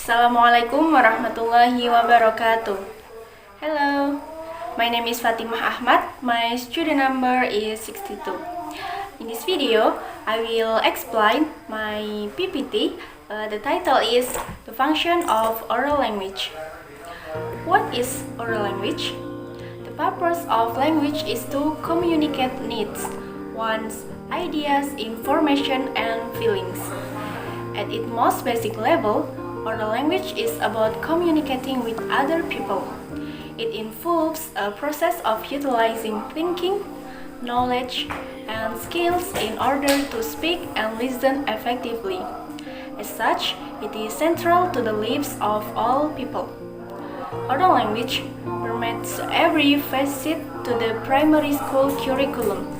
Assalamualaikum warahmatullahi wabarakatuh. Hello, my name is Fatimah Ahmad. My student number is 62. In this video, I will explain my PPT. The title is The Function of Oral Language. What is oral language? The purpose of language is to communicate needs, wants, ideas, information, and feelings. At its most basic level, oral language is about communicating with other people. It involves a process of utilizing thinking, knowledge, and skills in order to speak and listen effectively. As such, it is central to the lives of all people. Oral language permeates every facet to the primary school curriculum.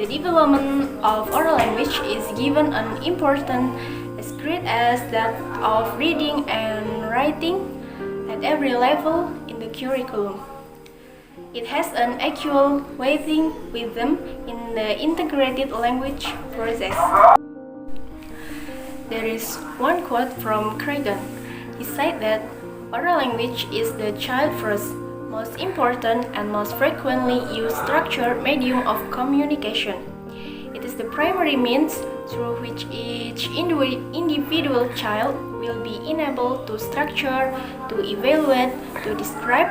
The development of oral language is given an importance as great as that of reading and writing at every level in the curriculum. It has an equal weighting with them in the integrated language process. There is one quote from Cragen. He said that oral language is the child's first, most important, and most frequently used structured medium of communication. It is the primary means through which each individual child will be enabled to structure, to evaluate, to describe,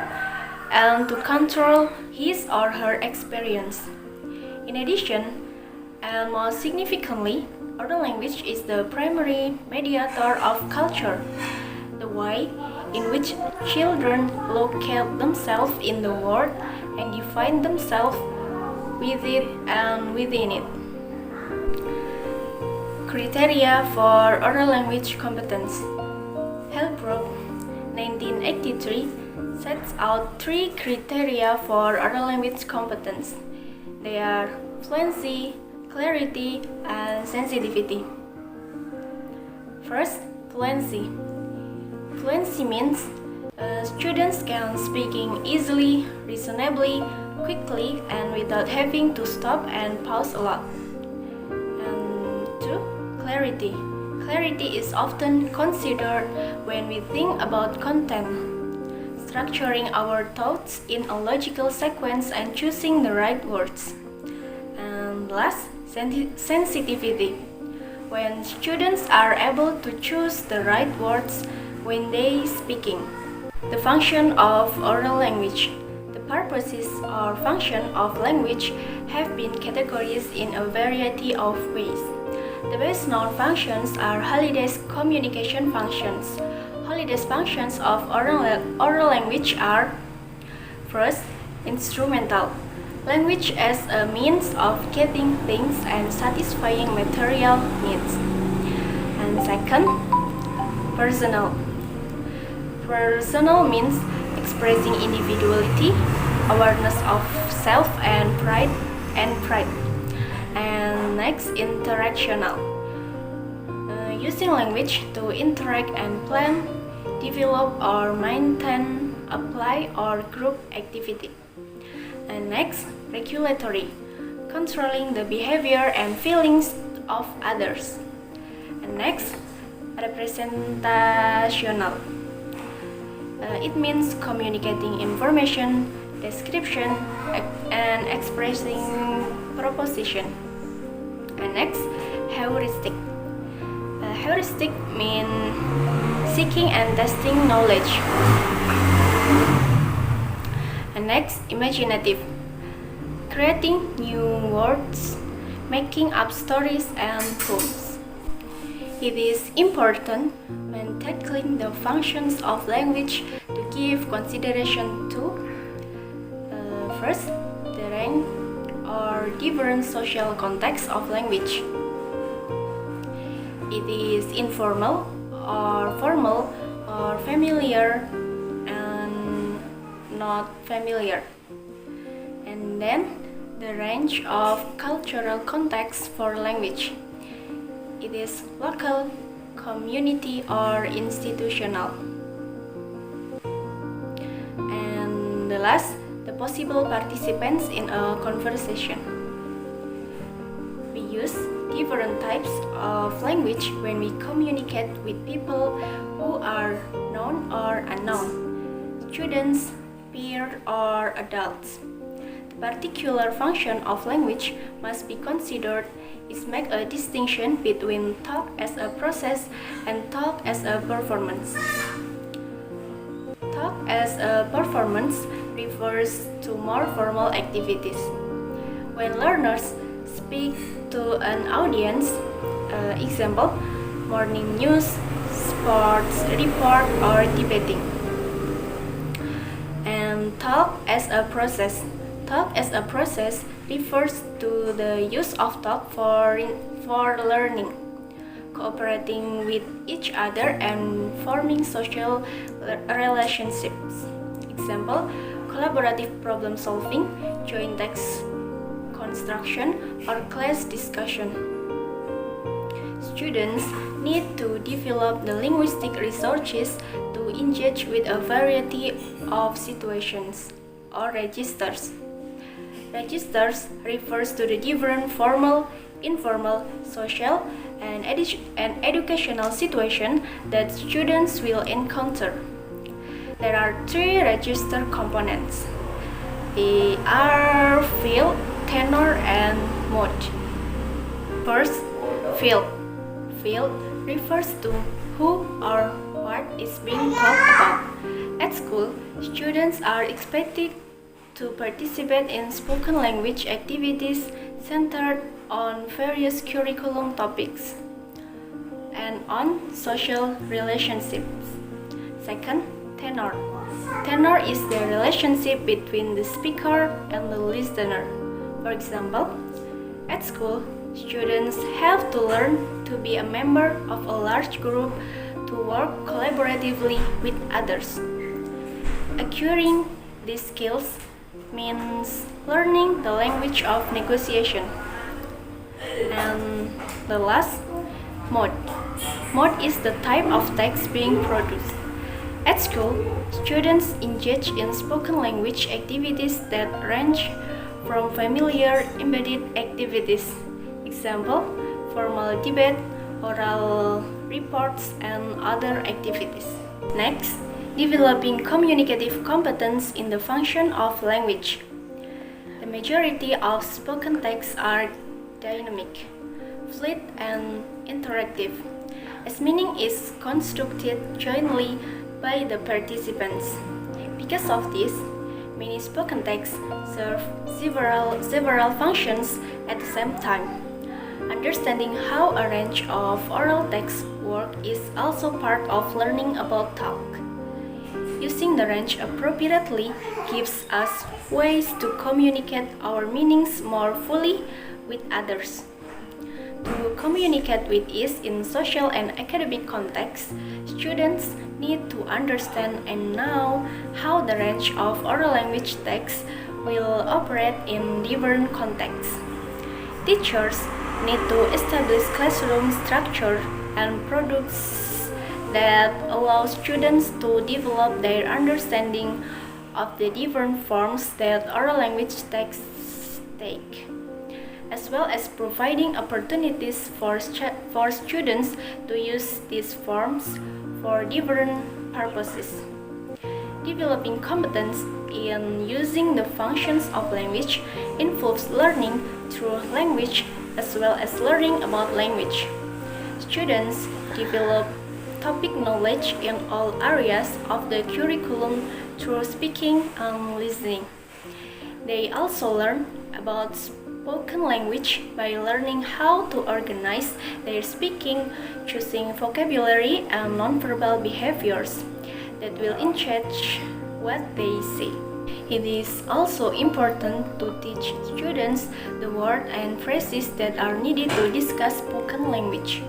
and to control his or her experience. In addition, and most significantly, oral language is the primary mediator of culture, the way in which children locate themselves in the world and define themselves with it and within it. Criteria for oral language competence. Hellbrook, 1983, sets out 3 criteria for oral language competence. They are fluency, clarity, and sensitivity. First, fluency. Fluency means students can speaking easily, reasonably, quickly, and without having to stop and pause a lot. And 2. Clarity. Clarity is often considered when we think about content, structuring our thoughts in a logical sequence and choosing the right words. And last, sensitivity. When students are able to choose the right words when they speaking. The function of oral language. The purposes or function of language have been categorized in a variety of ways. The best known functions are Holiday's communication functions. Holiday's functions of oral language are: first, instrumental. Language as a means of getting things and satisfying material needs. And second, personal. Personal means expressing individuality, awareness of self, and pride. And next, interactional. Using language to interact and plan, develop or maintain, apply or group activity. And next, regulatory. Controlling the behavior and feelings of others. And next, representational. It means communicating information, description, and expressing proposition. And next, heuristic. Heuristic means seeking and testing knowledge. And next, imaginative. Creating new words, making up stories and poems. It is important when tackling the functions of language to give consideration to first, the range or different social contexts of language. It is informal or formal or familiar and not familiar. And then the range of cultural contexts for language. It is local, community, or institutional. And the last, the possible participants in a conversation. We use different types of language when we communicate with people who are known or unknown, students, peers, or adults. The particular function of language must be considered is make a distinction between talk as a process and talk as a performance. Talk as a performance refers to more formal activities. When learners speak to an audience, example, morning news, sports report, or debating. And talk as a process. Talk as a process refers to the use of talk for learning, cooperating with each other, and forming social relationships. Example, collaborative problem solving, joint text construction, or class discussion. Students need to develop the linguistic resources to engage with a variety of situations or registers. Registers refers to the different formal, informal, social, and educational situations that students will encounter. There are three register components. They are field, tenor, and mode. First, field. Field refers to who or what is being talked about. At school, students are expected to participate in spoken language activities centered on various curriculum topics and on social relationships. Second, tenor. Tenor is the relationship between the speaker and the listener. For example, at school, students have to learn to be a member of a large group to work collaboratively with others. Acquiring these skills means learning the language of negotiation. And the last, mode. Mode is the type of text being produced. At school, students engage in spoken language activities that range from familiar embedded activities, example, formal debate, oral reports, and other activities. Next, developing communicative competence in the function of language. The majority of spoken texts are dynamic, fluid, and interactive, as meaning is constructed jointly by the participants. Because of this, many spoken texts serve several functions at the same time. Understanding how a range of oral texts work is also part of learning about talk. Using the range appropriately gives us ways to communicate our meanings more fully with others. To communicate with ease in social and academic contexts, students need to understand and know how the range of oral language texts will operate in different contexts. Teachers need to establish classroom structure and products that allow students to develop their understanding of the different forms that oral language texts take, as well as providing opportunities for students to use these forms for different purposes. Developing competence in using the functions of language involves learning through language as well as learning about language. Students develop topic knowledge in all areas of the curriculum through speaking and listening. They also learn about spoken language by learning how to organize their speaking, choosing vocabulary and nonverbal behaviors that will enrich what they say. It is also important to teach students the words and phrases that are needed to discuss spoken language.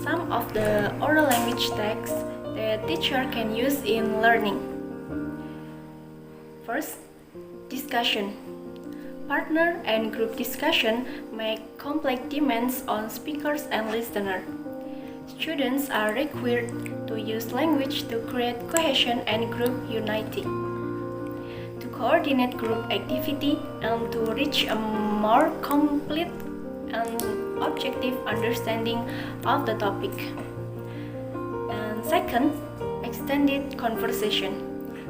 Some of the oral language texts that teacher can use in learning. First, discussion. Partner and group discussion make complex demands on speakers and listeners. Students are required to use language to create cohesion and group unity, to coordinate group activity, and to reach a more complete and objective understanding of the topic. And second, extended conversation.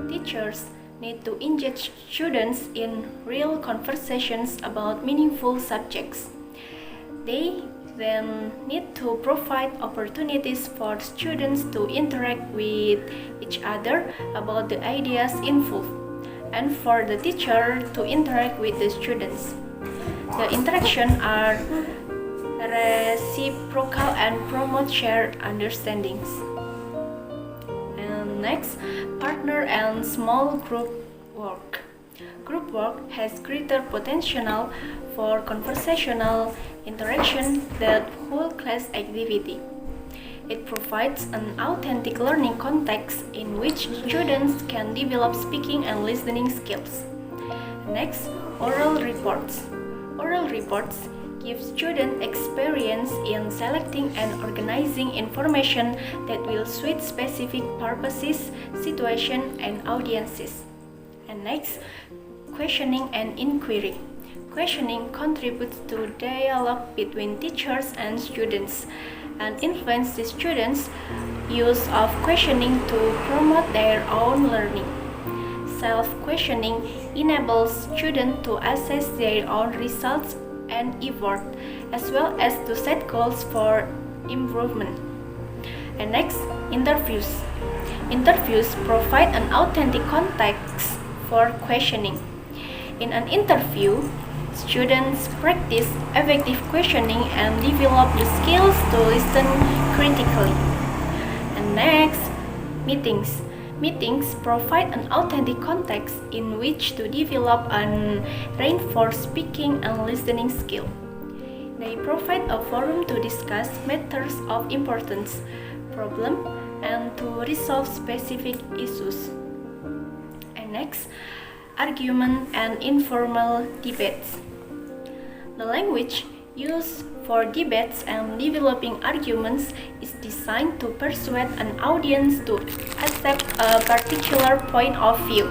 Teachers need to engage students in real conversations about meaningful subjects. They then need to provide opportunities for students to interact with each other about the ideas involved, and for the teacher to interact with the students. The interactions are reciprocal and promote shared understandings. And next, partner and small group work. Group work has greater potential for conversational interaction than whole class activity. It provides an authentic learning context in which students can develop speaking and listening skills. Next, oral reports. Oral reports give students experience in selecting and organizing information that will suit specific purposes, situations, and audiences. And next, questioning and inquiry. Questioning contributes to dialogue between teachers and students and influence the students' use of questioning to promote their own learning. Self-questioning enables students to assess their own results and effort, as well as to set goals for improvement. And next, interviews. Interviews provide an authentic context for questioning. In an interview, students practice effective questioning and develop the skills to listen critically. And next, meetings. Meetings provide an authentic context in which to develop and reinforce speaking and listening skill. They provide a forum to discuss matters of importance, problem, and to resolve specific issues. And next, argument and informal debates. The language used for debates and developing arguments is designed to persuade an audience to accept a particular point of view.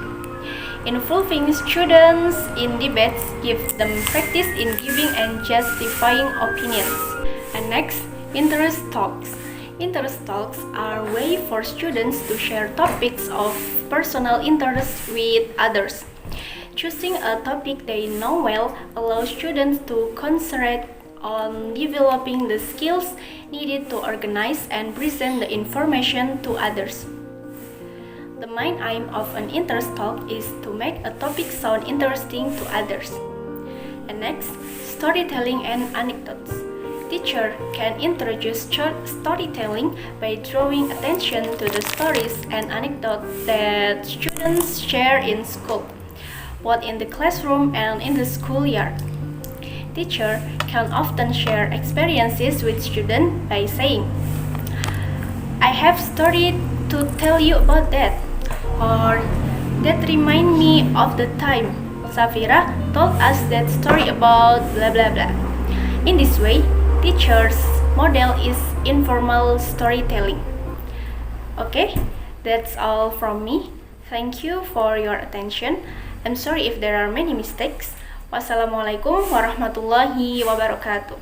Involving students in debates gives them practice in giving and justifying opinions. And next, interest talks. Interest talks are a way for students to share topics of personal interest with others. Choosing a topic they know well allows students to concentrate on developing the skills needed to organize and present the information to others. The main aim of an interest talk is to make a topic sound interesting to others. And next, storytelling and anecdotes. Teacher can introduce storytelling by drawing attention to the stories and anecdotes that students share in school, both in the classroom and in the schoolyard. Teacher can often share experiences with students by saying, "I have story to tell you about that," or "That remind me of the time Safira told us that story about blah blah blah." In this way, teacher's model is informal storytelling. Okay, that's all from me. Thank you for your attention. I'm sorry if there are many mistakes. Wassalamualaikum warahmatullahi wabarakatuh.